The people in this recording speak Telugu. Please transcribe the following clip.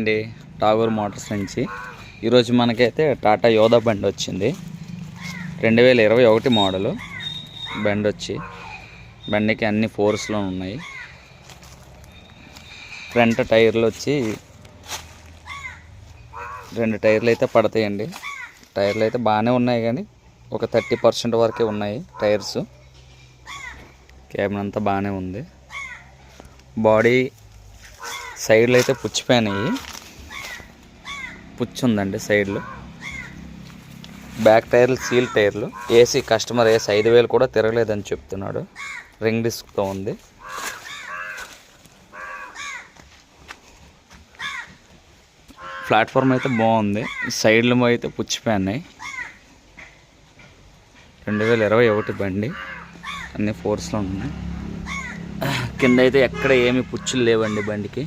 అండి టాగూర్ మోటార్స్ నుంచి ఈరోజు మనకైతే టాటా యోధా బండి వచ్చింది. 2021 మోడలు బండి వచ్చి బండికి అన్ని ఫోర్స్లో ఉన్నాయి. ఫ్రంట్ టైర్లు వచ్చి 2 టైర్లు అయితే పడతాయండి. టైర్లు అయితే బాగానే ఉన్నాయి కానీ ఒక 30% వరకే ఉన్నాయి టైర్స్. క్యాబిన్ అంతా బాగానే ఉంది. బాడీ సైడ్లు అయితే పుచ్చిపోయినాయి, పుచ్చి ఉందండి సైడ్లు. బ్యాక్ టైర్లు సీల్ టైర్లు. ఏసీ కస్టమర్ 5,000 కూడా తిరగలేదని చెప్తున్నాడు. రింగ్ డిస్క్తో ఉంది. ప్లాట్ఫామ్ అయితే బాగుంది. సైడ్లు అయితే పుచ్చిపోయినాయి. 2021 బండి, అన్ని ఫోర్స్లో ఉన్నాయి. కింద అయితే ఎక్కడ ఏమి పుచ్చులు లేవండి బండికి.